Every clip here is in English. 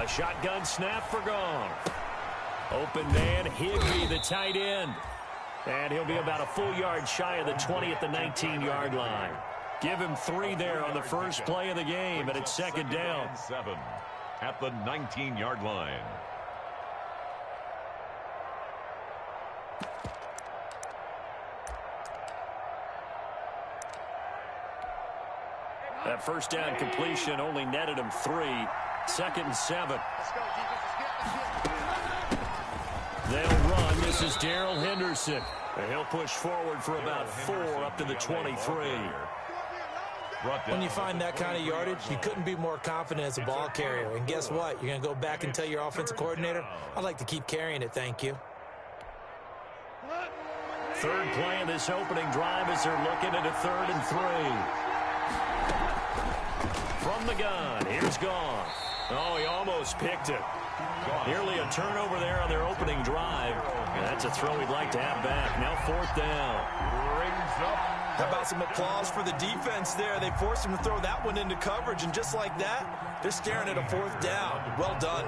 A shotgun snap for Goff. Open man, Higbee, the tight end. And he'll be about a full yard shy of the 20 at the 19-yard line. Give him 3 there on the first play of the game, and it's second down. 7 at the 19-yard line. That first down completion only netted him 3. Second and 7. They'll run. This is Darrell Henderson. And he'll push forward for about 4 up to the 23. When you find that kind of yardage, you couldn't be more confident as a ball carrier. And guess what? You're going to go back and tell your offensive coordinator, I'd like to keep carrying it, thank you. Third play of this opening drive as they're looking at a 3rd and 3. From the gun, here's Goff. Oh, he almost picked it. Nearly a turnover there on their opening drive. And that's a throw he'd like to have back. Now 4th down. Brings up. How about some applause for the defense there? They forced him to throw that one into coverage, and just like that, they're staring at a 4th down. Well done.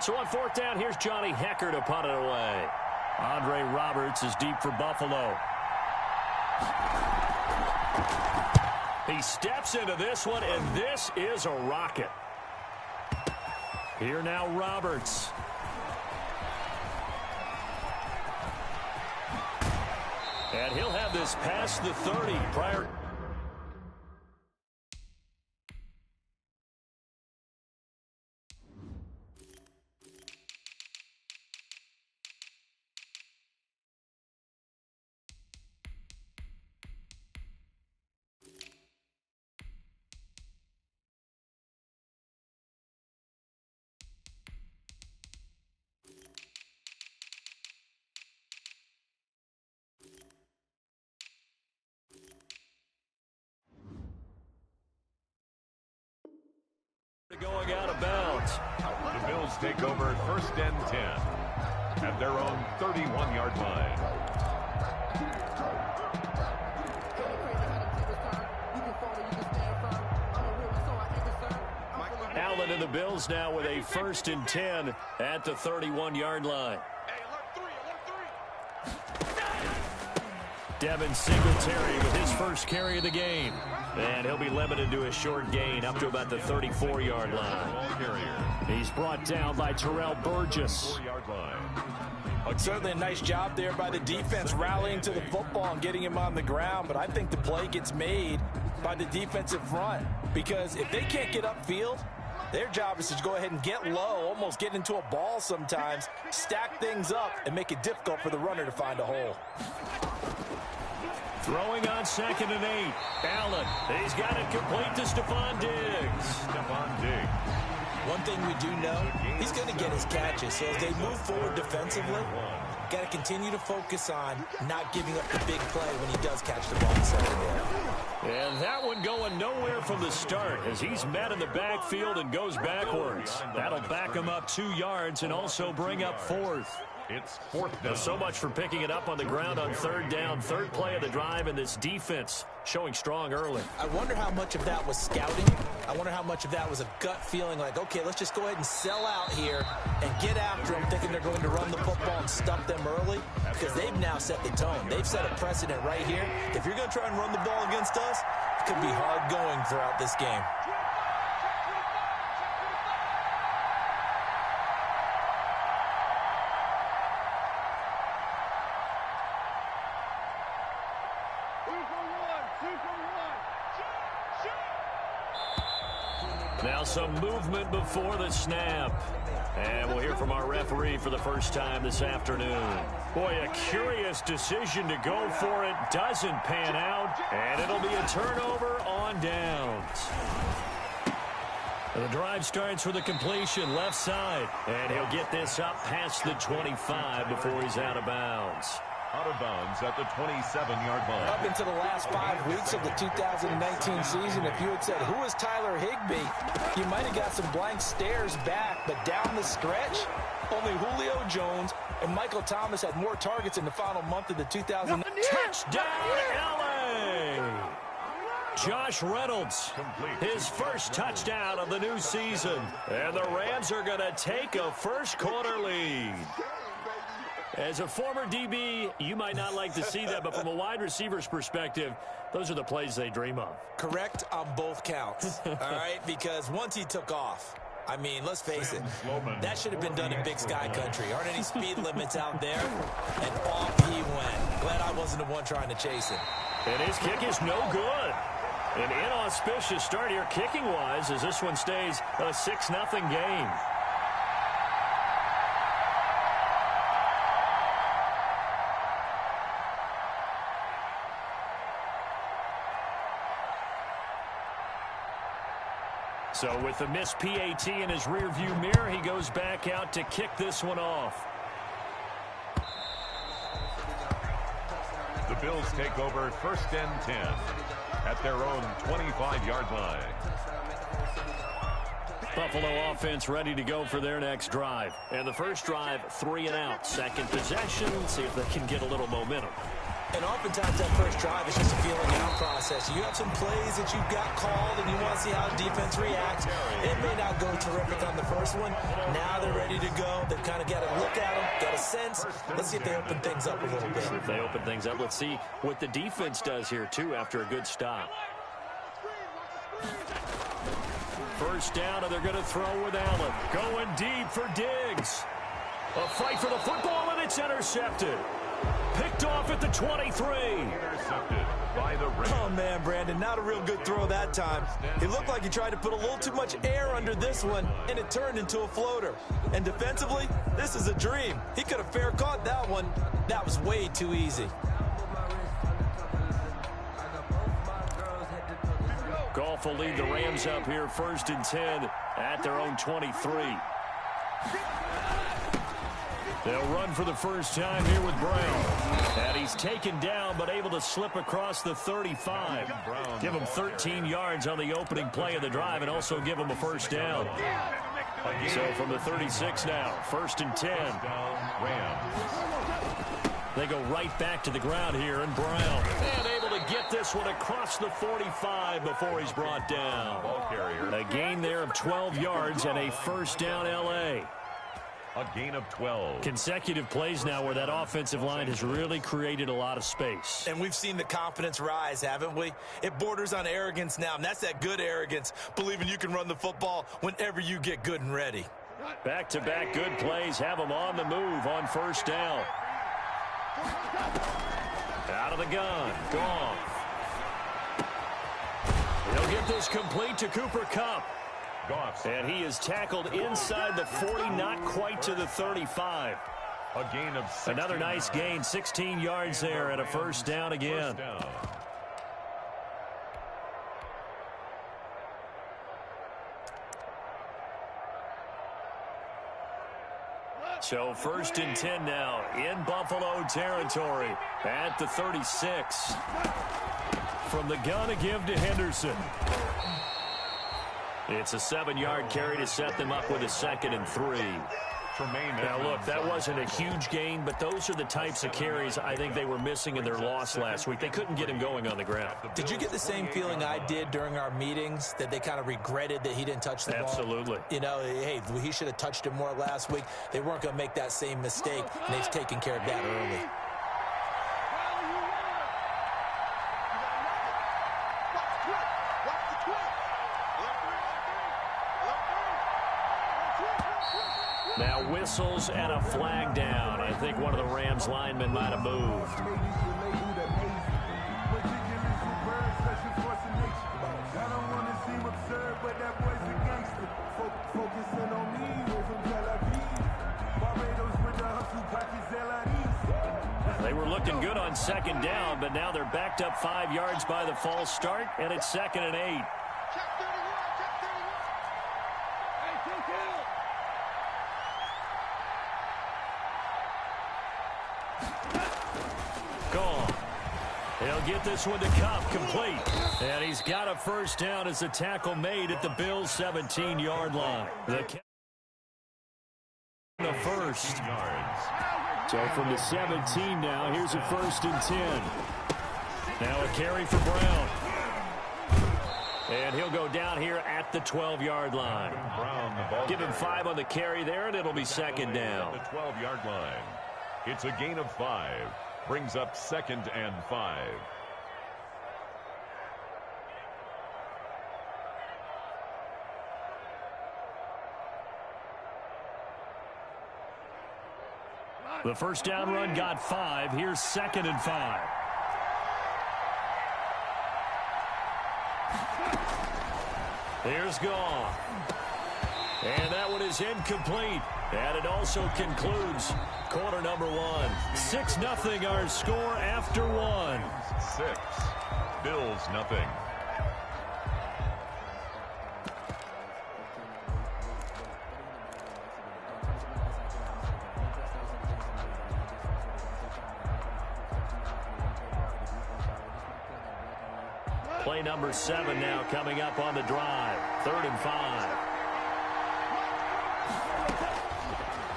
So on 4th down, here's Johnny Hecker to punt it away. Andre Roberts is deep for Buffalo. He steps into this one, and this is a rocket. Here now, Roberts. And he'll have this past the 30 prior. Going out of bounds. The Bills take over 1st and 10 at their own 31-yard line. Allen and the Bills now with a 1st and 10 at the 31-yard line. Devin Singletary with his first carry of the game. And he'll be limited to a short gain up to about the 34-yard line. He's brought down by Terrell Burgess. Certainly a nice job there by the defense rallying to the football and getting him on the ground. But I think the play gets made by the defensive front. Because if they can't get upfield, their job is to go ahead and get low, almost get into a ball sometimes, stack things up, and make it difficult for the runner to find a hole. Throwing on 2nd and 8. Allen, he's got it complete to Stephon Diggs. Stephon Diggs. One thing we do know, he's going to get his catches. So as they move forward defensively, got to continue to focus on not giving up the big play when he does catch the ball in secondary. And that one going nowhere from the start as he's met in the backfield and goes backwards. That'll back him up 2 yards and also bring up 4th. It's 4th down. So much for picking it up on the ground on 3rd down. 3rd play of the drive, and this defense showing strong early. I wonder how much of that was scouting. I wonder how much of that was a gut feeling like, okay, let's just go ahead and sell out here and get after them, thinking they're going to run the football and stuff them early, because they've now set the tone. They've set a precedent right here. If you're going to try and run the ball against us, it could be hard going throughout this game. Now some movement before the snap. And we'll hear from our referee for the first time this afternoon. Boy, a curious decision to go for it. Doesn't pan out. And it'll be a turnover on downs. The drive starts with a completion left side. And he'll get this up past the 25 before he's out of bounds. Out of bounds at the 27-yard line. Up into the last 5 weeks of the 2019 season, if you had said, who is Tyler Higbee, you might have got some blank stares back. But down the stretch, only Julio Jones and Michael Thomas had more targets in the final month of the 2019. Touchdown, LA! Josh Reynolds, his first touchdown of the new season. And the Rams are going to take a first-quarter lead. As a former DB, you might not like to see that, but from a wide receiver's perspective, those are the plays they dream of. Correct on both counts, all right? Because once he took off, I mean, let's face it, that should have been done in Big Sky country. Aren't any speed limits out there? And off he went. Glad I wasn't the one trying to chase him. And his kick is no good. An inauspicious start here kicking-wise as this one stays a 6-0 game. So with the missed PAT in his rearview mirror, he goes back out to kick this one off. The Bills take over 1st and 10 at their own 25-yard line. Buffalo offense ready to go for their next drive. And the first drive, 3 and out. Second possession, see if they can get a little momentum. And oftentimes that first drive is just a feeling out process. You have some plays that you've got called and you want to see how the defense reacts. It may not go terrific on the first one. Now they're ready to go. They've kind of got to look at them, got a sense. Let's see if they open things up a little bit. If they open things up, let's see what the defense does here, too, after a good stop. First down, and they're going to throw with Allen. Going deep for Diggs. A fight for the football, and it's intercepted. Picked off at the 23. Intercepted by the Rams. Oh, man, Brandon, not a real good throw that time. It looked like he tried to put a little too much air under this one, and it turned into a floater. And defensively, this is a dream. He could have fair caught that one. That was way too easy. Goff will lead the Rams up here 1st and 10 at their own 23. They'll run for the first time here with Brown. And he's taken down but able to slip across the 35. Give him 13 yards on the opening play of the drive and also give him a first down. So from the 36 now, 1st and 10. They go right back to the ground here, and Brown. And able to get this one across the 45 before he's brought down. A gain there of 12 yards and a first down L.A. A gain of 12. Consecutive plays now where that offensive line has really created a lot of space. And we've seen the confidence rise, haven't we? It borders on arrogance now, and that's that good arrogance, believing you can run the football whenever you get good and ready. Back-to-back good plays have them on the move on first down. Out of the gun. Gone. He'll get this complete to Cooper Kupp. And he is tackled inside the 40, not quite to the 35. A gain of 16. Another nice gain, 16 yards there and a first down again. So 1st and 10 now in Buffalo territory at the 36. From the gun, a give to Henderson. It's a 7-yard carry to set them up with a 2nd and 3. Now, look, that wasn't a huge gain, but those are the types of carries I think they were missing in their loss last week. They couldn't get him going on the ground. Did you get the same feeling I did during our meetings, that they kind of regretted that he didn't touch the ball? Absolutely. You know, hey, he should have touched it more last week. They weren't going to make that same mistake, and they've taken care of that early. Now whistles and a flag down. I think one of the Rams linemen might have moved. They were looking good on 2nd down, but now they're backed up 5 yards by the false start, and it's 2nd and 8. Gone. He'll get this one to Kupp, complete. And he's got a first down as the tackle made at the Bills' 17-yard line. The first. So from the 17 now, here's a 1st and 10. Now a carry for Brown. And he'll go down here at the 12-yard line. Give him 5 on the carry there, and it'll be second down. The 12-yard line. It's a gain of 5. Brings up 2nd and 5. The first down run got 5. Here's 2nd and 5. Here's Goff. And that one is incomplete. And it also concludes quarter number 1. 6-0 our score after 1. 6. Bills nothing. Play number 7 now coming up on the drive. 3rd and 5.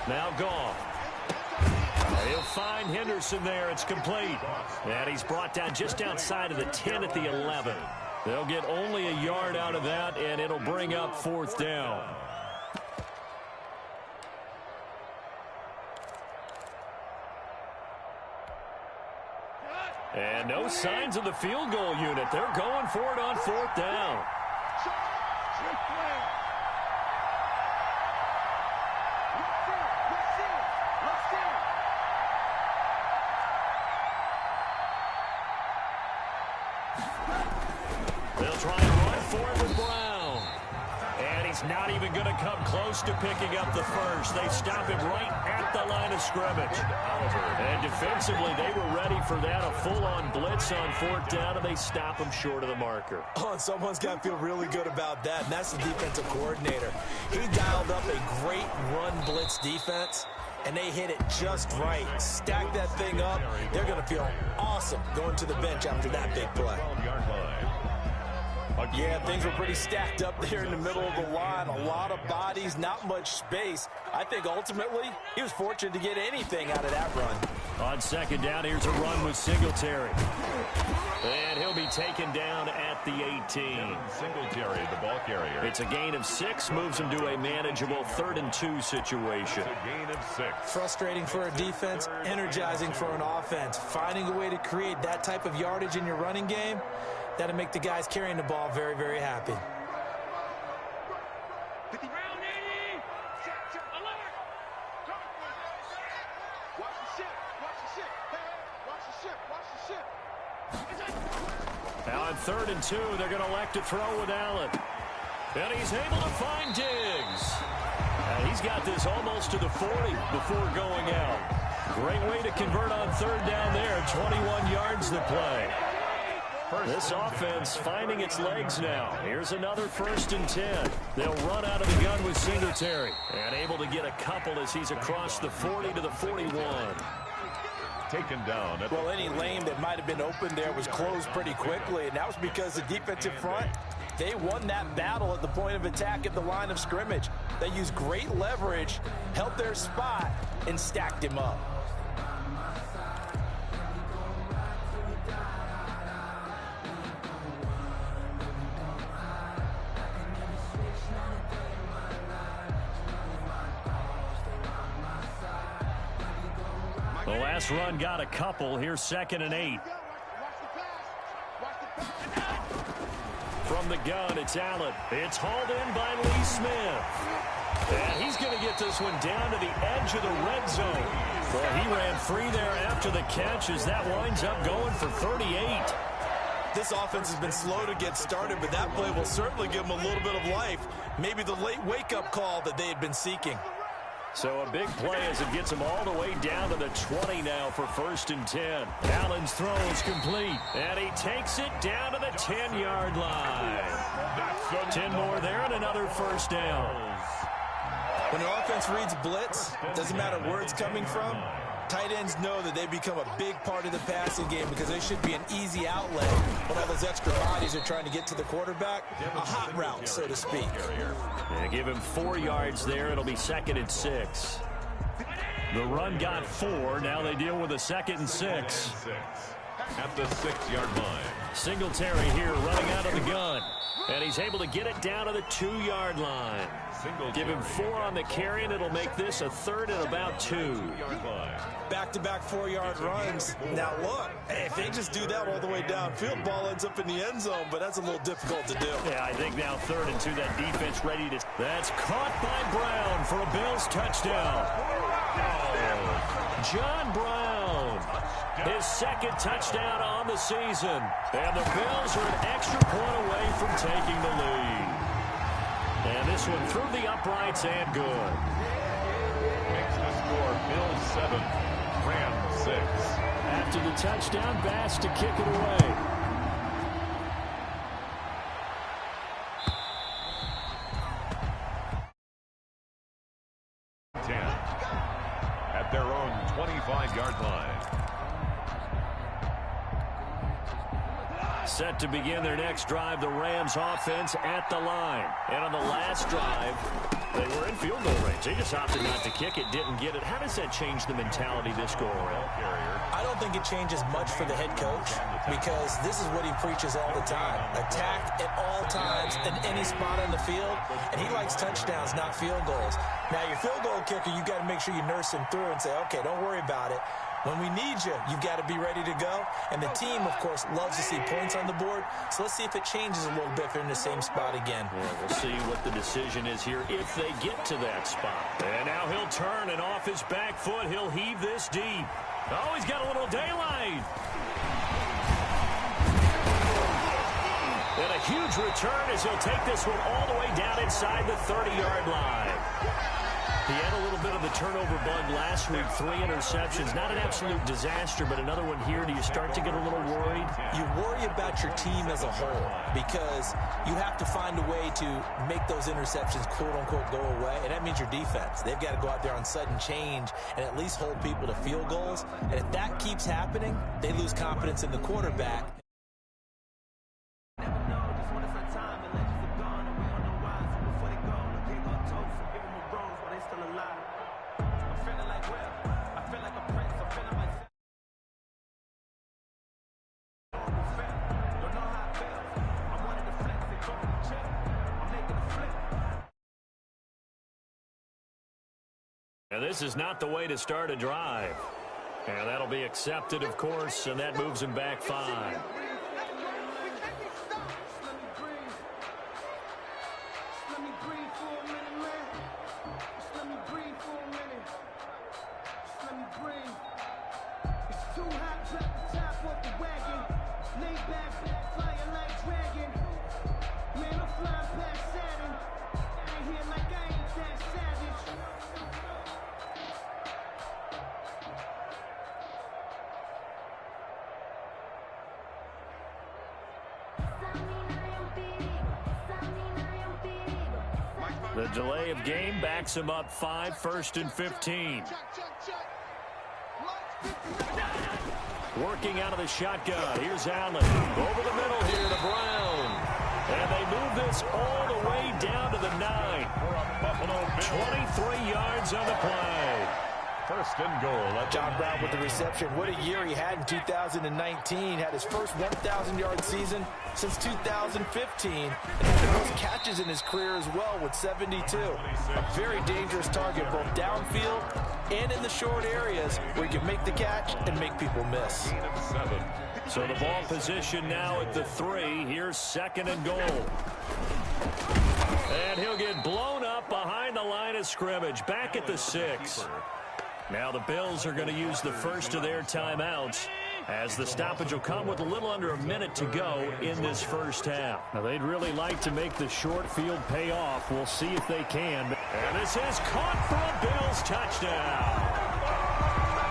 Now Goff. He'll find Henderson there. It's complete. And he's brought down just outside of the 10 at the 11. They'll get only a yard out of that, and it'll bring up 4th down. And no signs of the field goal unit. They're going for it on 4th down. They'll try and run for it with Brown. And he's not even going to come close to picking up the first. They stop him right at the line of scrimmage. And defensively, they were ready for that. A full-on blitz on 4th down, and they stop him short of the marker. Oh, and someone's got to feel really good about that, and that's the defensive coordinator. He dialed up a great run blitz defense, and they hit it just right. Stack that thing up. They're going to feel awesome going to the bench after that big play. Yeah, things were pretty stacked up there in the middle of the line. A lot of bodies, not much space. I think ultimately he was fortunate to get anything out of that run. On 2nd down, here's a run with Singletary. And he'll be taken down at the 18. Singletary, the ball carrier. It's a gain of 6, moves him to a manageable 3rd and 2 situation. It's a gain of 6. Frustrating for a defense, energizing for an offense. Finding a way to create that type of yardage in your running game, that'll make the guys carrying the ball very, very happy. Now on 3rd and 2, they're going to elect to throw with Allen. And he's able to find Diggs. And he's got this almost to the 40 before going out. Great way to convert on 3rd down there. 21 yards to play. This offense finding its legs now. Here's another 1st and 10. They'll run out of the gun with Singletary. And able to get a couple as he's across the 40 to the 41. Taken down. Well, any lane that might have been open there was closed pretty quickly, and that was because the defensive front, they won that battle at the point of attack at the line of scrimmage. They used great leverage, held their spot, and stacked him up. The last run got a couple. Here's 2nd and 8. From the gun, it's Allen. It's hauled in by Lee Smith. And he's going to get this one down to the edge of the red zone. Well, he ran free there after the catch as that winds up going for 38. This offense has been slow to get started, but that play will certainly give them a little bit of life. Maybe the late wake-up call that they had been seeking. So a big play as it gets him all the way down to the 20 now for 1st and 10. Allen's throw is complete, and he takes it down to the 10-yard line. 10 more there and another 1st down. When an offense reads blitz, doesn't matter where it's coming from, tight ends know that they become a big part of the passing game because they should be an easy outlet when all those extra bodies are trying to get to the quarterback. A hot route, so to speak. They give him 4 yards there. It'll be 2nd and 6. The run got 4. Now they deal with a 2nd and 6. At the 6-yard line. Singletary here running out of the gun. And he's able to get it down to the 2-yard line. Give him 4 on the carry, and it'll make this a 3rd and about 2. Back-to-back 4-yard runs. Now, look, if they just do that all the way downfield, ball ends up in the end zone, but that's a little difficult to do. Yeah, I think now 3rd and 2, that defense ready to... That's caught by Brown for a Bills touchdown. John Brown, his 2nd touchdown on the season. And the Bills are an extra point away from taking the lead. And this one through the uprights and good. Makes the score Bills 7, Rams 6. After the touchdown, Bass to kick it away. At their own 25-yard line. Set to begin their next drive, the Rams offense at the line. And on the last drive, they were in field goal range. They just opted not to kick it, didn't get it. How does that change the mentality this go around? I don't think it changes much for the head coach because this is what he preaches all the time. Attack at all times in any spot on the field, and he likes touchdowns, not field goals. Now, your field goal kicker, you've got to make sure you nurse him through and say, okay, don't worry about it. When we need you, you've got to be ready to go. And the team, of course, loves to see points on the board. So let's see if it changes a little bit if they're in the same spot again. Yeah, we'll see what the decision is here if they get to that spot. And now he'll turn, and off his back foot, he'll heave this deep. Oh, he's got a little daylight. And a huge return as he'll take this one all the way down inside the 30-yard line. He had a little bit of the turnover bug last week, 3 interceptions. Not an absolute disaster, but another one here. Do you start to get a little worried? You worry about your team as a whole because you have to find a way to make those interceptions, quote-unquote, go away, and that means your defense. They've got to go out there on sudden change and at least hold people to field goals. And if that keeps happening, they lose confidence in the quarterback. And this is not the way to start a drive. And that'll be accepted, of course, and that moves him back 5. The delay of game backs him up 5, 1st and 15. Working out of the shotgun. Here's Allen. Over the middle here to Brown. And they move this all the way down to the 9. 23 yards on the play. 1st and goal. John Brown with the reception. What a year he had in 2019. Had his first 1,000-yard season since 2015. And had the most catches in his career as well with 72. A very dangerous target both downfield and in the short areas where he can make the catch and make people miss. So the ball position now at the 3. Here's 2nd and goal. And he'll get blown up behind the line of scrimmage. Back at the 6. Now the Bills are going to use the first of their timeouts as the stoppage will come with a little under a minute to go in this first half. Now they'd really like to make the short field pay off. We'll see if they can. And this is caught for a Bills touchdown.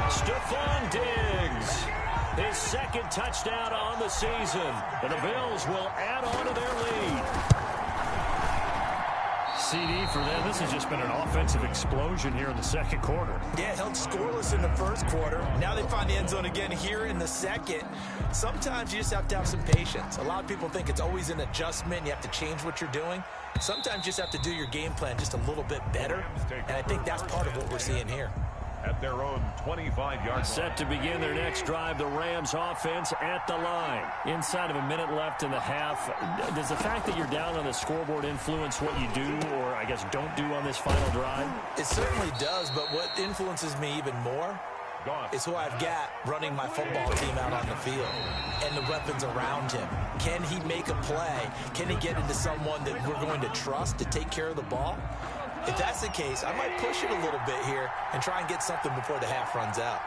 Stephon Diggs, his 2nd touchdown on the season. And the Bills will add on to their lead. CD for them. This has just been an offensive explosion here in the 2nd quarter. Yeah, held scoreless in the 1st quarter. Now they find the end zone again here in the 2nd. Sometimes you just have to have some patience. A lot of people think it's always an adjustment. You have to change what you're doing. Sometimes you just have to do your game plan just a little bit better. And I think that's part of what we're seeing here. at their own 25-yard line. Set to begin their next drive, the Rams offense at the line. Inside of a minute left in the half, does the fact that you're down on the scoreboard influence what you do, or I guess don't do on this final drive? It certainly does, but what influences me even more is who I've got running my football team out on the field and the weapons around him. Can he make a play? Can he get into someone that we're going to trust to take care of the ball? If that's the case, I might push it a little bit here and try and get something before the half runs out.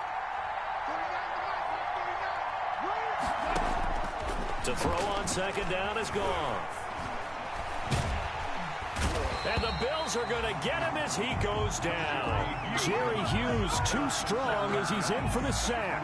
To throw on second down is gone. And the Bills are going to get him as he goes down. Jerry Hughes too strong as he's in for the sack.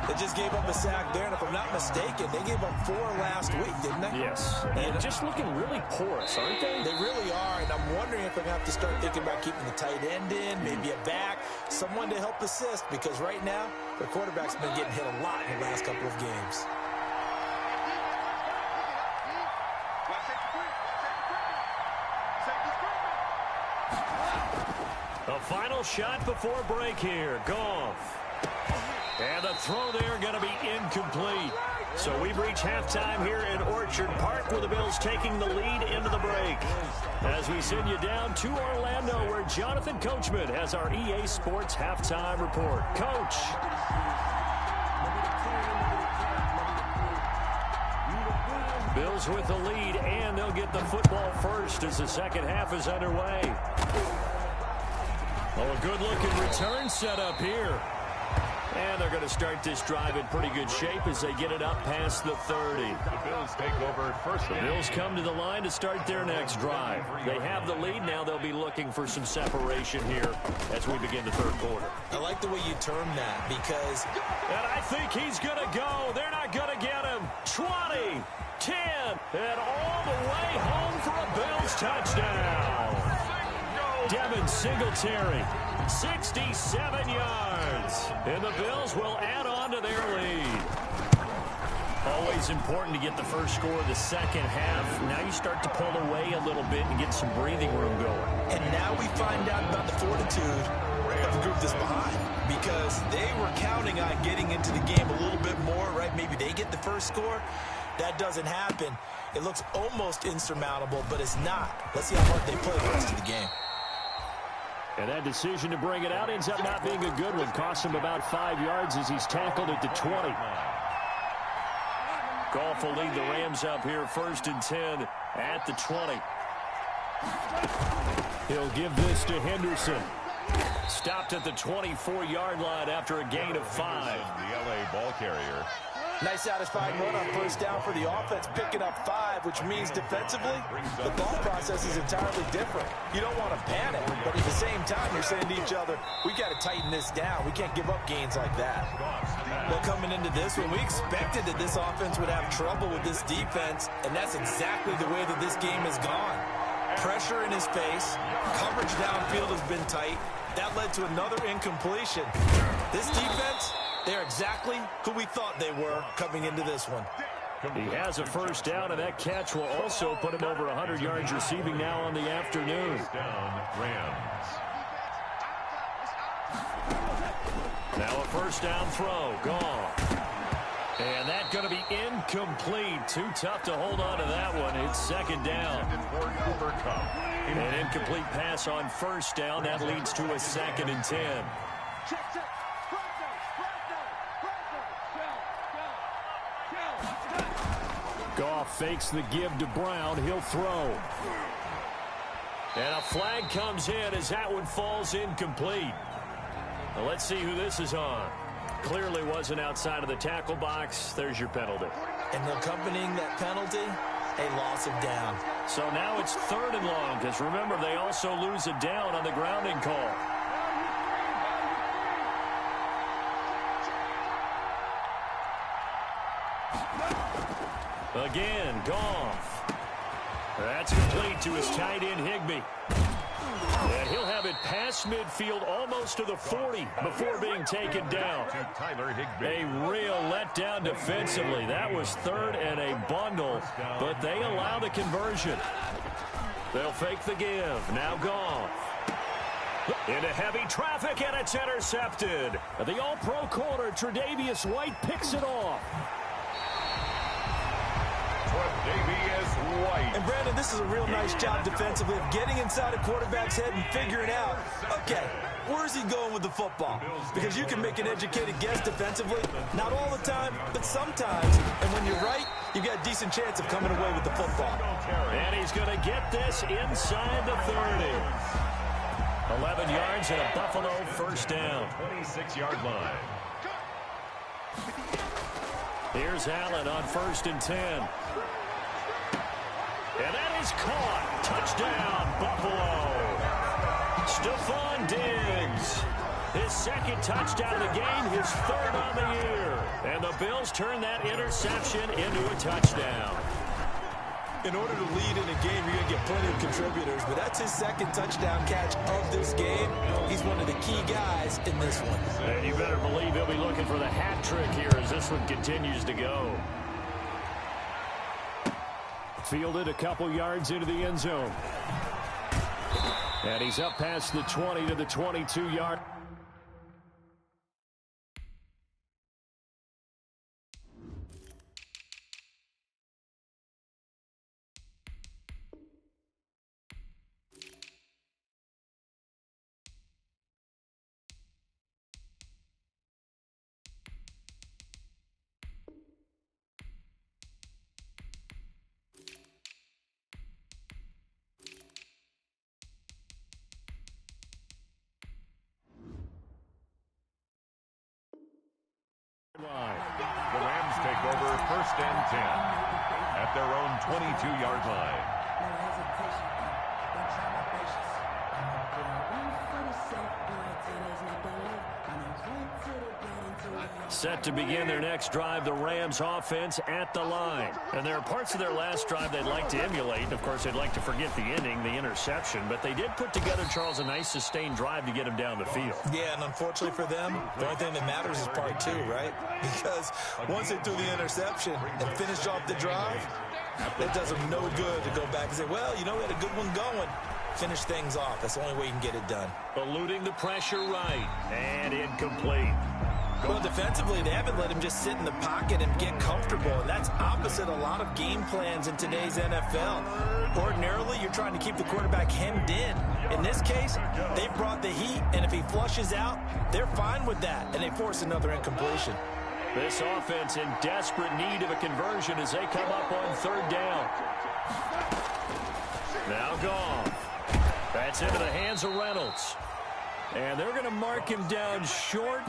They just gave up a sack there, and if I'm not mistaken, they gave up 4 last week, didn't they? Yes. And just looking really porous, aren't they? They really are, and I'm wondering if I'm going to have to start thinking about keeping the tight end in, maybe a back, someone to help assist, because right now, their quarterback's been getting hit a lot in the last couple of games. A final shot before break here. Goff. And the throw there going to be incomplete. So we've reached halftime here in Orchard Park with the Bills taking the lead into the break. As we send you down to Orlando where Jonathan Coachman has our EA Sports halftime report. Coach. Bills with the lead, and they'll get the football first as the second half is underway. Oh, a good-looking return set up here. And they're going to start this drive in pretty good shape as they get it up past the 30. The Bills take over first. The Bills come to the line to start their next drive. They have the lead now. They'll be looking for some separation here as we begin the third quarter. I like the way you term that because... And I think he's going to go. They're not going to get him. 20, 10, and all the way home for a Bills touchdown. Devin Singletary, 67 yards. And the Bills will add on to their lead. Always important to get the first score of the second half. Now you start to pull away a little bit and get some breathing room going. And now we find out about the fortitude of the group that's behind. Because they were counting on getting into the game a little bit more, right? Maybe they get the first score. That doesn't happen. It looks almost insurmountable, but it's not. Let's see how hard they play the rest of the game. And that decision to bring it out ends up not being a good one. Costs him about 5 yards as he's tackled at the 20. Goff will lead the Rams up here first and 10 at the 20. He'll give this to Henderson. Stopped at the 24-yard line after a gain of 5. The L.A. ball carrier. Nice satisfying run on first down for the offense, picking up 5, which means defensively, the thought process is entirely different. You don't want to panic, but at the same time, you're saying to each other, we got to tighten this down. We can't give up gains like that. Well, coming into this one, we expected that this offense would have trouble with this defense, and that's exactly the way that this game has gone. Pressure in his face, coverage downfield has been tight. That led to another incompletion. This defense... they're exactly who we thought they were coming into this one. He has a first down, and that catch will also put him over 100 yards receiving now on the afternoon. Down Rams. Now a first down throw. Gone. And that's going to be incomplete. Too tough to hold on to that one. It's second down. An incomplete pass on first down. That leads to a 2nd and 10. Goff fakes the give to Brown. He'll throw. And a flag comes in as that one falls incomplete. Now let's see who this is on. Clearly wasn't outside of the tackle box. There's your penalty. And accompanying that penalty, a loss of down. So now it's 3rd and long, because remember, they also lose a down on the grounding call. Again, Goff. That's complete to his tight end, Higbee. And he'll have it past midfield almost to the 40 before being taken down. A real letdown defensively. That was 3rd and a bundle, but they allow the conversion. They'll fake the give. Now Goff. Into heavy traffic, and it's intercepted. The all-pro corner, Tre'Davious White, picks it off. Tre'Davious White. And, Brandon, this is a real nice job defensively of getting inside a quarterback's head and figuring out, okay, where's he going with the football? Because you can make an educated guess defensively, not all the time, but sometimes. And when you're right, you've got a decent chance of coming away with the football. And he's going to get this inside the 30. 11 yards and a Buffalo first down. 26-yard line. Here's Allen on 1st and 10. And that is caught. Touchdown, Buffalo. Stephon Diggs. His second touchdown of the game, his 3rd on the year. And the Bills turn that interception into a touchdown. In order to lead in a game, you're going to get plenty of contributors, but that's his 2nd touchdown catch of this game. He's one of the key guys in this one. And you better believe he'll be looking for the hat trick here as this one continues to go. Fielded a couple yards into the end zone. And he's up past the 20 to the 22-yard. The Rams take over 1st and 10 at their own 22-yard line. Set to begin their next drive, the Rams offense at the line. And there are parts of their last drive they'd like to emulate. Of course, they'd like to forget the ending, the interception. But they did put together, Charles, a nice sustained drive to get him down the field. Yeah, and unfortunately for them, the only thing that matters is part 2, right? Because once they threw the interception and finished off the drive, it does them no good to go back and say, well, you know, we had a good one going. Finish things off. That's the only way you can get it done. Eluding the pressure right. And incomplete. Well, defensively, they haven't let him just sit in the pocket and get comfortable, and that's opposite a lot of game plans in today's NFL. Ordinarily, you're trying to keep the quarterback hemmed in. In this case, they've brought the heat, and if he flushes out, they're fine with that, and they force another incompletion. This offense in desperate need of a conversion as they come up on 3rd down. Now gone. That's into the hands of Reynolds. And they're going to mark him down short,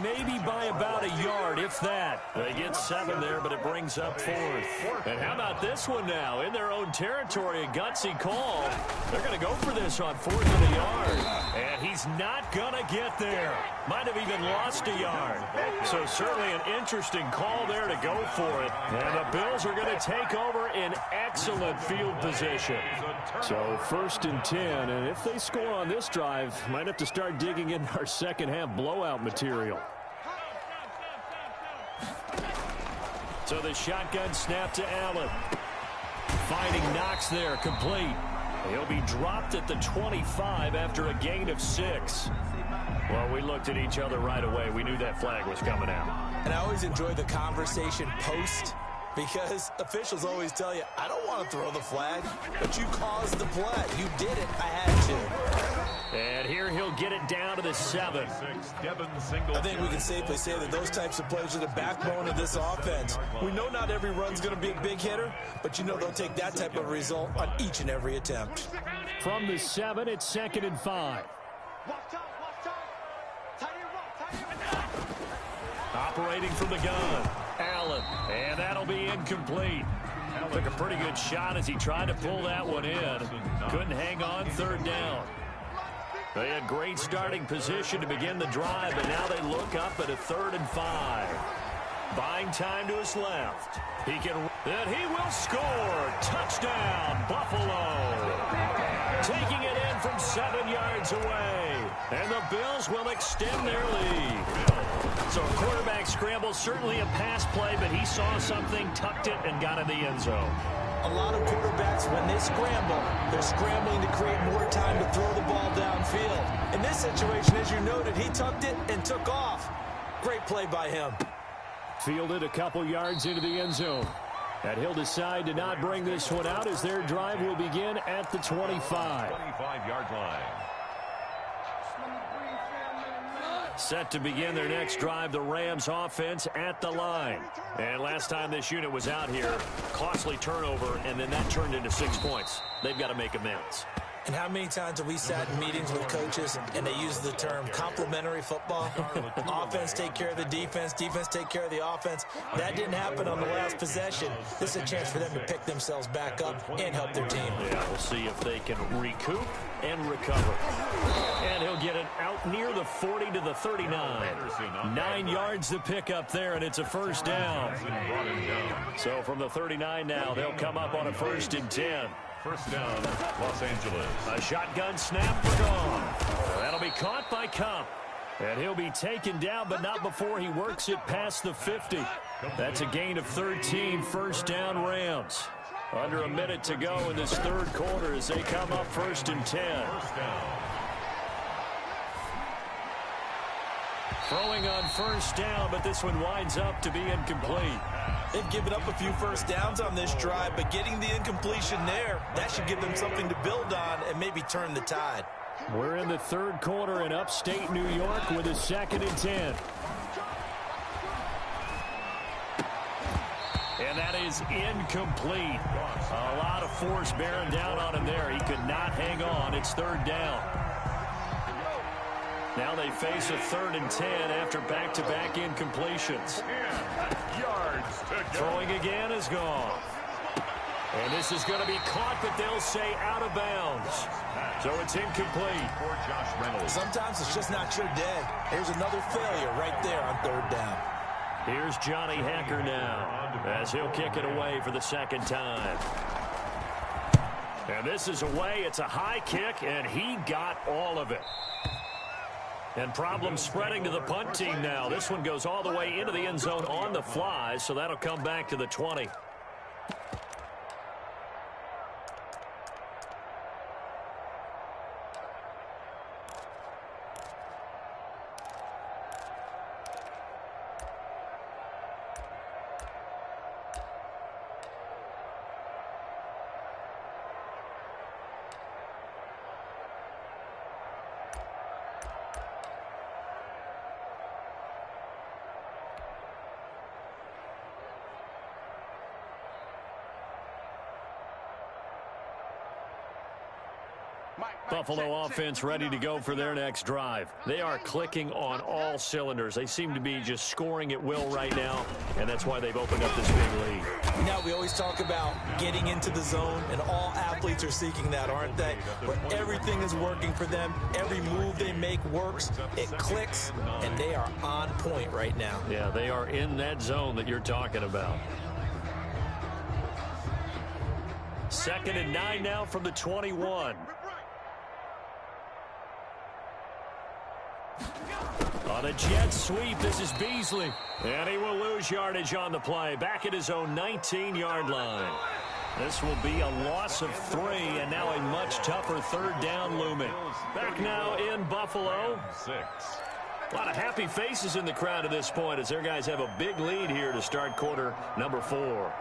maybe by about a yard, if that. They get 7 there, but it brings up 4th. And how about this one now? In their own territory, a gutsy call. They're going to go for this on 4th and a yard. And he's not going to get there. Might have even lost a yard. So certainly an interesting call there to go for it. And the Bills are going to take over in excellent field position. So 1st and 10, and if they score on this drive, might have to start digging in our second-half blowout material. So the shotgun snap to Allen. Finding Knox there, complete. He'll be dropped at the 25 after a gain of 6. Well, we looked at each other right away. We knew that flag was coming out. And I always enjoy the conversation post, because officials always tell you, I don't want to throw the flag, but you caused the play. You did it. I had to. And here he'll get it down to the 7. I think we can safely say that those types of plays are the backbone of this offense. We know not every run's going to be a big hitter, but you know they'll take that type of result on each and every attempt. From the 7, it's 2nd and 5. Operating from the gun, Allen, and that'll be incomplete. Took a pretty good shot as he tried to pull that one in. Couldn't hang on 3rd down. They had great starting position to begin the drive, but now they look up at a 3rd and 5. Buying time to his left. He can, and he will score. Touchdown, Buffalo. Taking it in from 7 yards away. And the Bills will extend their lead. So a quarterback scramble, certainly a pass play, but he saw something, tucked it, and got in the end zone. a lot of quarterbacks, when they scramble, they're scrambling to create more time to throw the ball downfield. In this situation, as you noted, he tucked it and took off. Great play by him. Fielded a couple yards into the end zone. And he'll decide to not bring this one out as their drive will begin at the 25. 25-yard line. Set to begin their next drive, the Rams offense at the line. And last time this unit was out here, costly turnover, and then that turned into 6 points. They've got to make amends. And how many times have we sat in meetings with coaches and they use the term complementary football? Offense take care of the defense, defense take care of the offense. That didn't happen on the last possession. This is a chance for them to pick themselves back up and help their team. Yeah, we'll see if they can recoup and recover. And he'll get it out near the 40 to the 39. 9 yards to pick up there, and it's a first down. So from the 39 now, they'll come up on a 1st and 10. First down, Los Angeles. A shotgun snap for gone. That'll be caught by Cup. And he'll be taken down, but not before he works it past the 50. That's a gain of 13, first down Rams. Under a minute to go in this third quarter as they come up 1st and 10. First down. Throwing on first down, but this one winds up to be incomplete. They've given up a few first downs on this drive, but getting the incompletion there, that should give them something to build on and maybe turn the tide. We're in the third quarter in upstate New York with a 2nd and 10. And that is incomplete. A lot of force bearing down on him there. He could not hang on. It's 3rd down. Now they face a 3rd and 10 after back-to-back incompletions. Yards to go. Throwing again is gone. And this is going to be caught, but they'll say out of bounds. So it's incomplete. For Josh Reynolds. Sometimes it's just not your day. Here's another failure right there on 3rd down. Here's Johnny Hacker now as he'll kick it away for the 2nd time. And this is away. It's a high kick, and he got all of it. And problems spreading to the punt team now. This one goes all the way into the end zone on the fly, so that'll come back to the 20. Buffalo offense ready to go for their next drive. They are clicking on all cylinders. They seem to be just scoring at will right now, and that's why they've opened up this big lead. Now, we always talk about getting into the zone, and all athletes are seeking that, aren't they? Where everything is working for them. Every move they make works. It clicks, and they are on point right now. Yeah, they are in that zone that you're talking about. 2nd and 9 now from the 21. On a jet sweep, this is Beasley. And he will lose yardage on the play. Back at his own 19-yard line. This will be a loss of 3, and now a much tougher 3rd down looming. Back now in Buffalo. 6. A lot of happy faces in the crowd at this point as their guys have a big lead here to start quarter number 4.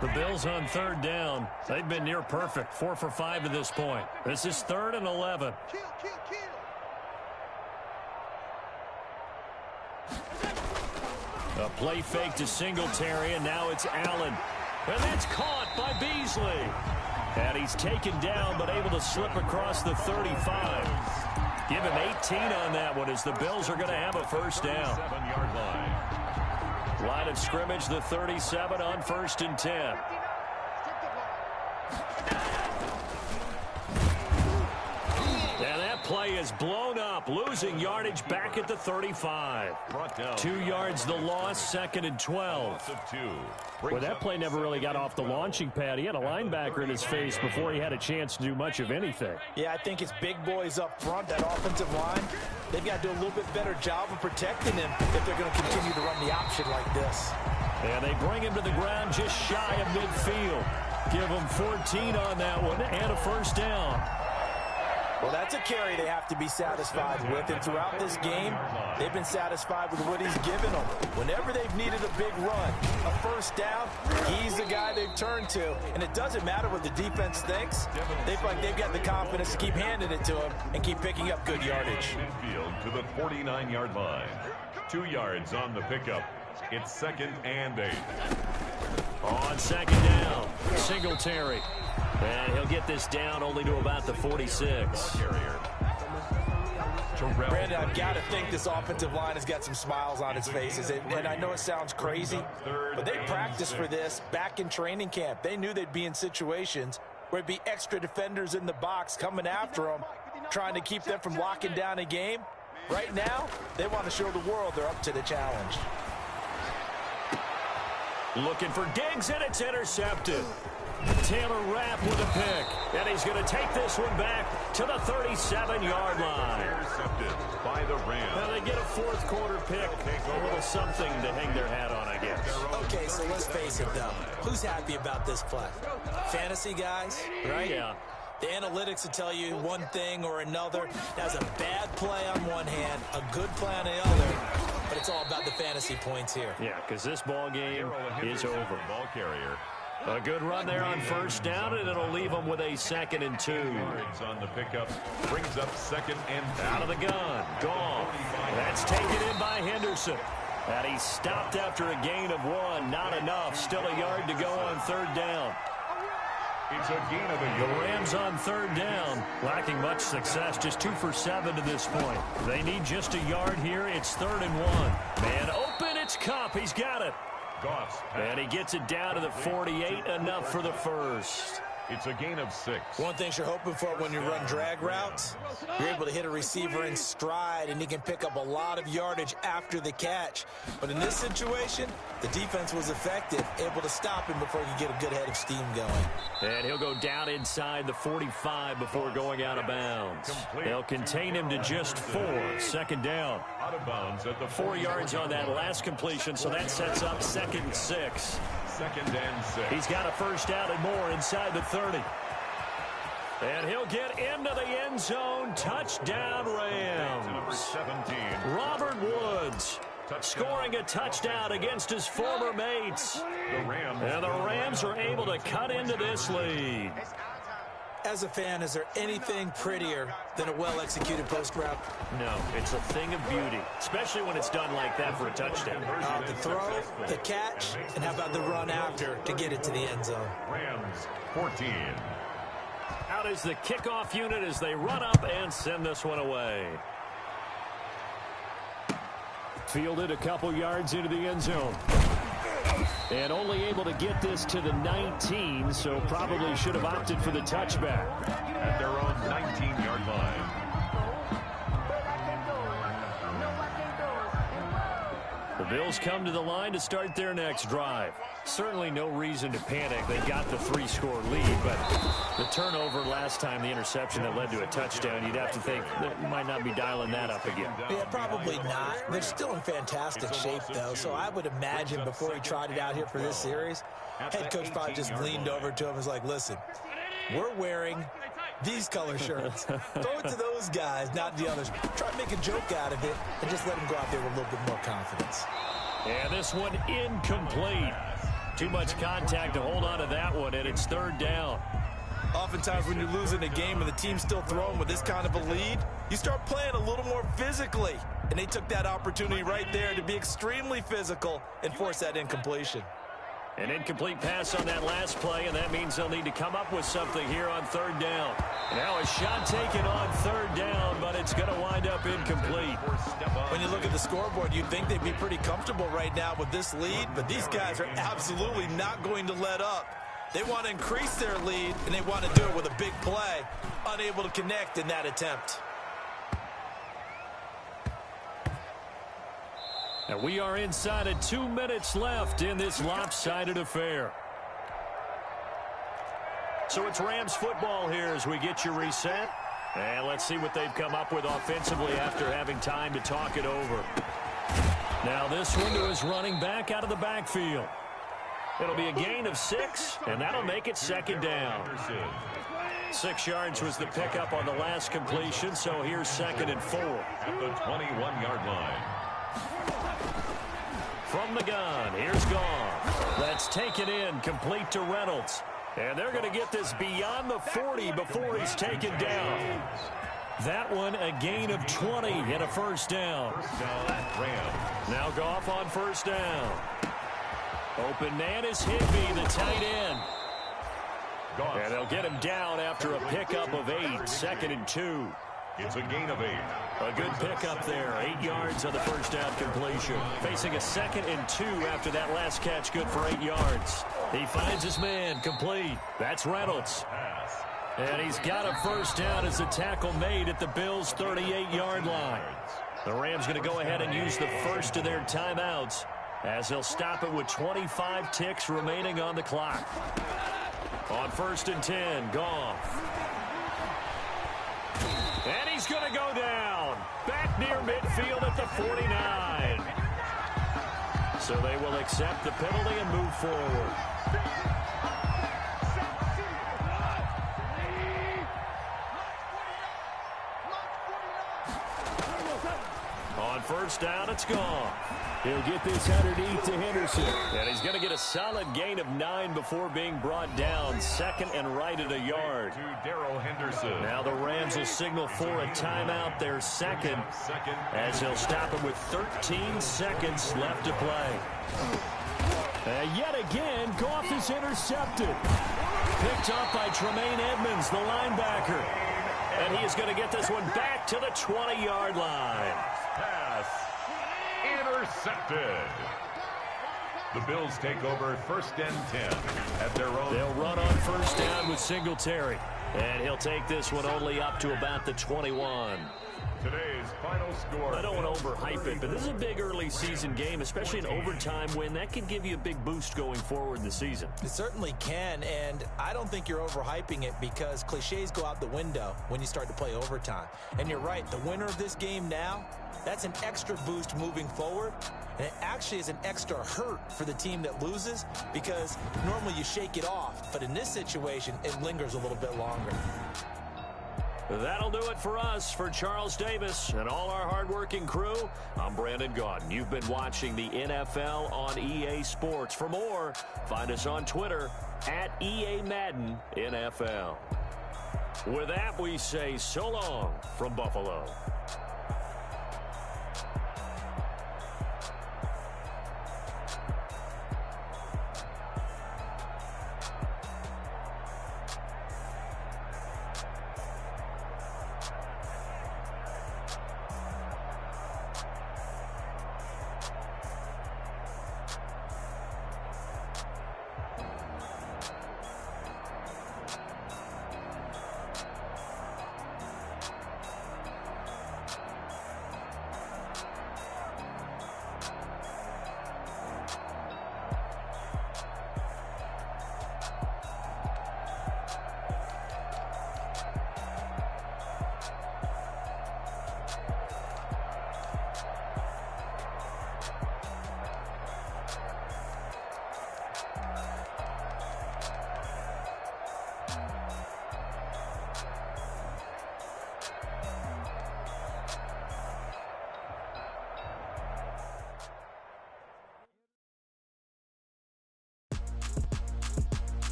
The Bills on 3rd down. They've been near perfect. 4 for 5 to this point. This is 3rd and 11. A play fake to Singletary, and now it's Allen. And that's caught by Beasley. And he's taken down, but able to slip across the 35. Give him 18 on that one as the Bills are going to have a first down. 7-yard line. Line of scrimmage, the 37 on 1st and 10. And that play is blown up. up, losing yardage back at the 35. 2 yards the loss, 2nd and 12. Well, that play never really got off the launching pad. He had a linebacker in his face before he had a chance to do much of anything. Yeah, I think it's big boys up front, that offensive line. They've got to do a little bit better job of protecting him if they're going to continue to run the option like this. And they bring him to the ground just shy of midfield. Give him 14 on that one and a first down. Well, that's a carry they have to be satisfied with. And throughout this game, they've been satisfied with what he's given them. Whenever they've needed a big run, a first down, he's the guy they've turned to. And it doesn't matter what the defense thinks. They feel like they've got the confidence to keep handing it to him and keep picking up good yardage. Midfield to the 49-yard line. 2 yards on the pickup. It's 2nd and 8. On 2nd down, Singletary. And he'll get this down only to about the 46. Brandon, I've got to think this offensive line has got some smiles on its faces. And I know it sounds crazy, but they practiced for this back in training camp. They knew they'd be in situations where it'd be extra defenders in the box coming after them, trying to keep them from locking down a game. Right now, they want to show the world they're up to the challenge. Looking for Diggs, and it's intercepted. Taylor Rapp with a pick, and he's going to take this one back to the 37-yard line. Intercepted by the Rams. Well, they get a fourth-quarter pick, a little something to hang their hat on, I guess. Okay, so let's face it, though. Who's happy about this play? Fantasy guys, right? Yeah. The analytics will tell you one thing or another. That's a bad play on one hand, a good play on the other, but it's all about the fantasy points here. Yeah, because this ball game is over. Ball carrier. A good run there on first down, and it'll leave them with a 2nd and 2. Yards on the pickup. Brings up 2nd and 2. Out of the gun. Gone. That's taken in by Henderson. And he stopped after a gain of 1. Not enough. Still a yard to go on 3rd down. It's a gain of a The yard. Rams on 3rd down, lacking much success, just 2 for 7 to this point. They need just a yard here. It's 3rd and 1. Man open, it's Kupp. He's got it. Goff's And he gets it down to the 48, enough for the first. It's a gain of 6. One thing you're hoping for when you run drag routes, you're able to hit a receiver in stride, and he can pick up a lot of yardage after the catch. But in this situation, the defense was effective, able to stop him before he could get a good head of steam going. And he'll go down inside the 45 before going out of bounds. They'll contain him to just 4. 2nd down. Out of bounds at the 4 yards on that last completion, so that sets up 2nd and 6. 2nd and 6. He's got a first down and more inside the 30. And he'll get into the end zone. Touchdown, Rams. Number 17. Robert Woods scoring a touchdown against his former mates. The Rams. And the Rams are able to cut into this lead. As a fan, is there anything prettier than a well-executed post route? No, it's a thing of beauty, especially when it's done like that for a touchdown. The throw, the catch, and how about the run after to get it to the end zone? Rams 14. Out is the kickoff unit as they run up and send this one away. Fielded a couple yards into the end zone. And only able to get this to the 19, so probably should have opted for the touchback. At their own 19-yard line. The Bills come to the line to start their next drive. Certainly no reason to panic. They've got the 3-score lead, but the turnover last time, the interception that led to a touchdown, you'd have to think that you might not be dialing that up again. Yeah, probably not. They're still in fantastic shape, though, so I would imagine before he tried it out here for this series, head coach probably just leaned over to him and was like, listen, we're wearing these color shirts. Throw it to those guys, not the others. Try to make a joke out of it and just let them go out there with a little bit more confidence. And this one incomplete. Too much contact to hold on to that one, and it's 3rd down. Oftentimes when you're losing a game and the team's still throwing with this kind of a lead, you start playing a little more physically. And they took that opportunity right there to be extremely physical and force that incompletion. An incomplete pass on that last play, and that means they'll need to come up with something here on 3rd down. Now a shot taken on 3rd down, but it's going to wind up incomplete. When you look at the scoreboard, you'd think they'd be pretty comfortable right now with this lead, but these guys are absolutely not going to let up. They want to increase their lead, and they want to do it with a big play, unable to connect in that attempt. And we are inside of 2 minutes left in this lopsided affair. So it's Rams football here as we get you reset. And let's see what they've come up with offensively after having time to talk it over. Now this one to his running back out of the backfield. It'll be a gain of 6, and that'll make it second down. 6 yards was the pickup on the last completion, so here's 2nd and 4. At the 21-yard line. From the gun, here's Goff. That's taken in, complete to Reynolds. And they're going to get this beyond the 40 before he's taken down. That one a gain of 20 and a first down. First down, Rams. Now Goff on first down. Open man is Higbee, the tight end. Goff. And they'll get him down after a pickup of 8, 2nd and 2. It's a gain of 8. A good pickup there, 8 yards on the first down completion. Facing a 2nd and 2 after that last catch, good for 8 yards. He finds his man, complete. That's Reynolds. Pass. And he's got a first down as the tackle made at the Bills' 38-yard line. The Rams going to go ahead and use the first of their timeouts as they'll stop it with 25 ticks remaining on the clock. On 1st and 10, Goff. And he's going to go down. Back near midfield at the 49. So they will accept the penalty and move forward. On first down, it's Goff. He'll get this underneath to Henderson. And he's going to get a solid gain of 9 before being brought down. 2nd and right at a yard. To Darrell Henderson. Now the Rams will signal for a timeout, their second, as they'll stop it with 13 seconds left to play. Yet again, Goff is intercepted. Picked off by Tremaine Edmonds, the linebacker. And he is going to get this one back to the 20-yard line. Pass. Intercepted. The Bills take over 1st and 10 at their own. They'll run on first down with Singletary. And he'll take this one only up to about the 21. Today's final score. I don't want to overhype it, but this is a big early season game, especially an overtime win. That can give you a big boost going forward in the season. It certainly can, and I don't think you're overhyping it because cliches go out the window when you start to play overtime. And you're right, the winner of this game now, that's an extra boost moving forward. And it actually is an extra hurt for the team that loses because normally you shake it off. But in this situation, it lingers a little bit longer. That'll do it for us. For Charles Davis and all our hardworking crew, I'm Brandon Gaudin. You've been watching the NFL on EA Sports. For more, find us on Twitter at EA Madden NFL. With that, we say so long from Buffalo.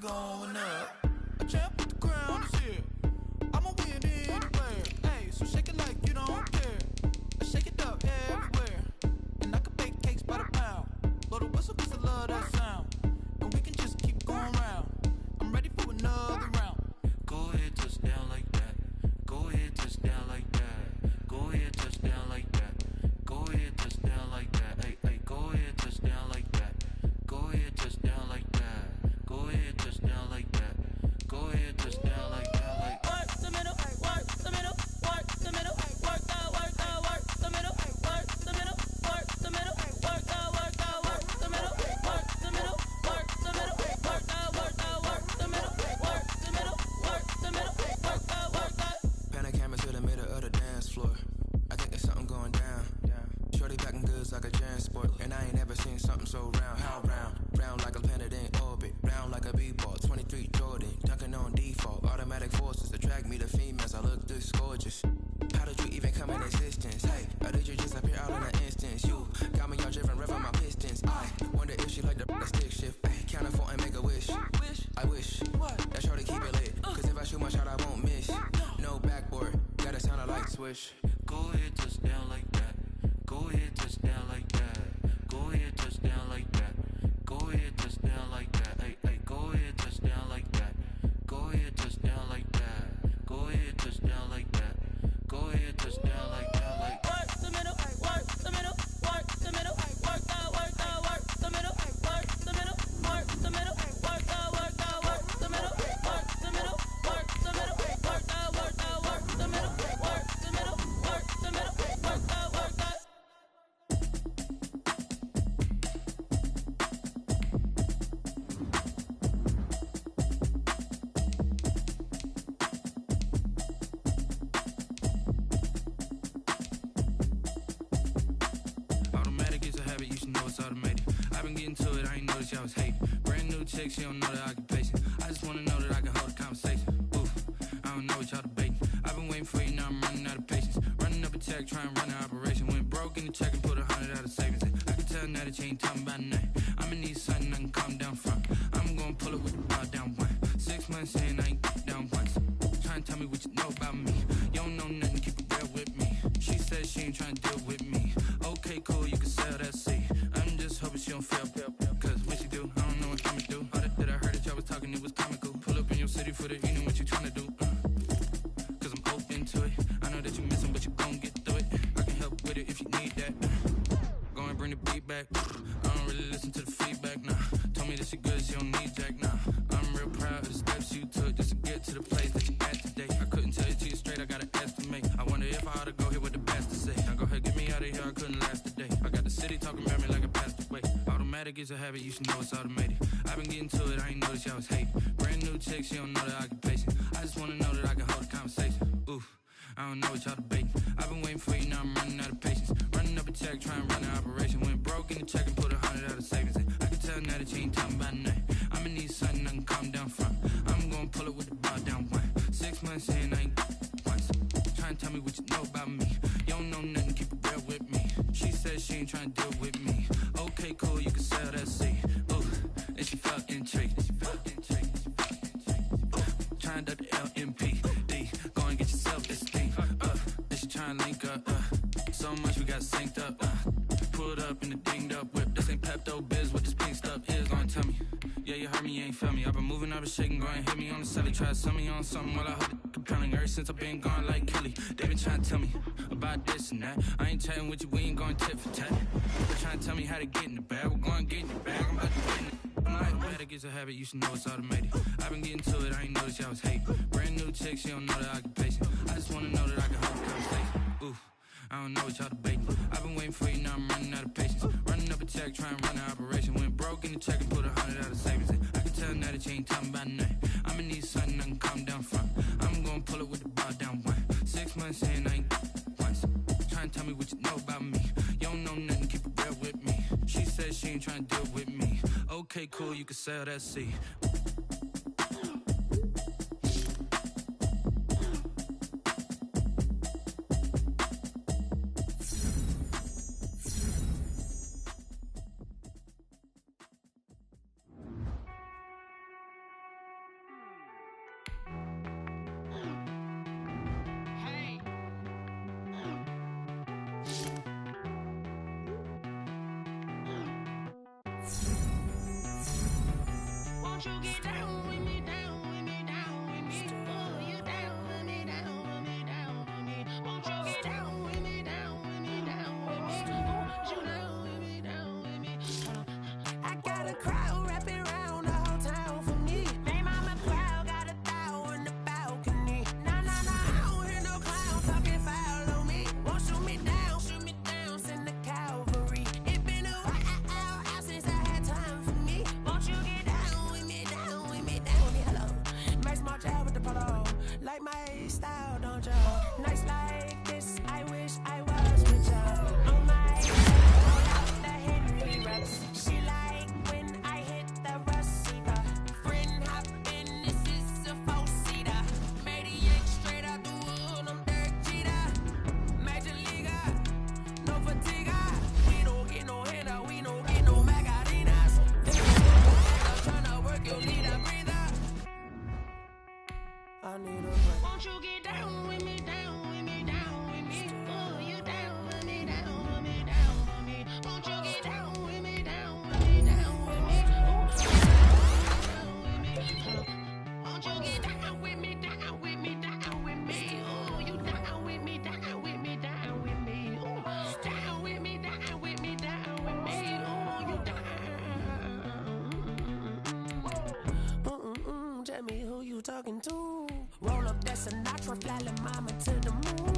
going up. A champ with the crown is here. I'ma win anywhere. Hey, so shake it like you don't care. I shake it up everywhere. And I can bake cakes by the pound. Blow the whistle 'cause I love that sound. And we can just keep going round. I'm ready for another round. Go ahead, touch down like that. Go ahead, touch down like that. Go ahead, touch down like that. Go ahead, touch down like that. Hey, hey, go ahead, touch down like that. Go ahead, touch down like that. Go ahead, touch down like that. Go ahead, touch down like that. Like work the middle, work the middle, work the middle, work the middle, work the middle, work the middle, work the middle, work the middle, work the middle, work the middle, work the middle, work the middle, work the. Pan a camera to the middle of the dance floor. I think there's something going down. Shorty back in goods like a transport. And I ain't never seen something so round. How round? Round like a planet in orbit. Round like a b-ball. 23 Jordan. Dunking on default. Automatic forces attract me to females. I look this gorgeous. How did you even come in existence? Hey, or did you just appear out in an instance? You got me all driven, revving my pistons. I wonder if she like the stick shift. Hey, count it 4 and make a wish. I wish that shorty keep it lit. Cause if I shoot my shot, I won't miss. No backboard. Gotta sound a light switch. Go ahead, touch down like that. Go ahead, touch down like that. Go ahead, touch down like that. Go ahead, touch down like that. Hey, hey, go ahead, touch down like that. Go ahead, touch down like that. Go ahead, touch down like that. Go ahead, touch down like that. Like work the middle, work the middle, work the middle, work the middle, work the middle, work the middle, work the middle, work the middle, work the middle, work the middle, work the middle, work the middle, work the middle, work the middle, work the middle, work the. Y'all was hating. Brand new chick, she don't know the occupation. I just wanna know that I can hold a conversation. Oof, I don't know what y'all debating. I've been waiting for you, now I'm running out of patience. Running up a check, trying to run an operation. Went broke in the check and put 100 out of savings. I can tell now that you ain't talking about nothing. I'ma need something I can calm down from. I'm gonna pull it with the bar down one. 6 months in, I ain't down once. Trying to tell me what you know about me. You don't know nothing, keep it real with me. She said she ain't trying to deal with me. Okay, cool, you can sell that seat. I'm just hoping she don't fail. Cause when she do, I don't know what I'ma do. All that I heard that y'all was talking, it was comical. Pull up in your city for the evening, what you tryna do? Cause I'm open to it. I know that you missing, but you gon' get through it. I can help with it if you need that. Go and bring the beat back. I don't really listen to the feedback, nah. Told me that she good, she don't need jack, nah. I'm real proud of the steps you took just to get to the place that you at today. I couldn't tell you to you straight, I gotta estimate. I wonder if I ought to go here with the best to say. Now go ahead, get me out of here, I couldn't last a day. I got the city talking about me like I passed away. Automatic is a habit, you should know it's automated. I've been getting to it, I ain't noticed y'all was hating. Brand new chick, she don't know the occupation. I just wanna know that I can hold a conversation. Oof, I don't know what y'all debating. I've been waiting for you, now I'm running out of patience. Running up a check, trying to run an operation. Went broke in the check and put 100 out of savings. I can tell now that you ain't talking about nothing. I'ma need something I can calm down from. I'm gonna pull it with the bar down one. 6 months in, I ain't once. Trying to tell me what you know about me. You don't know nothing, keep it real with me. She said she ain't trying to deal with me. Okay, cool, you can sell that seat. Ooh, and she felt intrigued. Trying to the LMPD. Go and get yourself this thing. And she trying to link up. So much we got synced up. Pulled up in the dinged up whip. This ain't Pepto Biz, what this pink stuff is. Gonna tell me. Yeah, you heard me, you ain't felt me. I've been moving, I've been shaking, go and hit me on the celly. Try to sell me on something while I hold it compelling. Ever since I've been gone like Kelly. They been trying to tell me about this and that. I ain't chatting with you, we ain't going tit for tat. They're trying to tell me how to get in the bag. We're going to get in the bag, I'm about to get in it. Automatic is a habit, you should know it's automated. I've been getting to it, I ain't noticed y'all was hating. Brand new chick, she don't know the occupation. I just wanna know that I can hold a conversation. Oof, I don't know what y'all debating. I've been waiting for you, now I'm running out of patience. Running up a check, trying to run an operation. Went broke in the check and put 100 out of savings. I can tell now that you ain't talking about nothing. I'ma need something I can calm down from. I'm gonna pull it with the bar down one. 6 months in, I ain't once. Trying to tell me what you know about me. You don't know nothing, keep it real with me. She said she ain't trying to deal with me. Okay, cool, you can sell that seat. Won't you get down with me, down with me, down with me? Oh, you down with me, down with me, down with me. Won't you get down with me, down with me, down with me? Oh, you down with me, down with me? I got a crowd wrapping around the whole town for me. Hey, mama, crowd got a thou in the balcony. Nah, nah, nah, I don't hear no clown talking foul on me. Won't shoot me down, send the cavalry. It been a while since I had time for me. Won't you get down with me, down with me, down with me? Hello, nice march out with the polo. Like my style, don't y'all? Nice like this, I wish I was with y'all. Oh my, roll out the Henry Rux. She like when I hit the receiver. Friend hop in, this is a four-seater. Made a yank straight out the wood, I'm Derek Jeter. Major leaguer, no fatigue. We don't get no handout, we don't get no magarinas. Tryna work your leader, breather. I need a break. Won't you get down with me, down with me, down with me? Oh, you down with me, down with me, down with me? Won't you get down with me, down with me, down with me? Oh, down with me. Won't you get down with me, down with me, down with me? Oh, you down with me, down with me, down with me? Oh, down with me, down with me, down with me? Oh, you down. Tell me who you talking to. Roll up that Sinatra, fly like mama to the moon.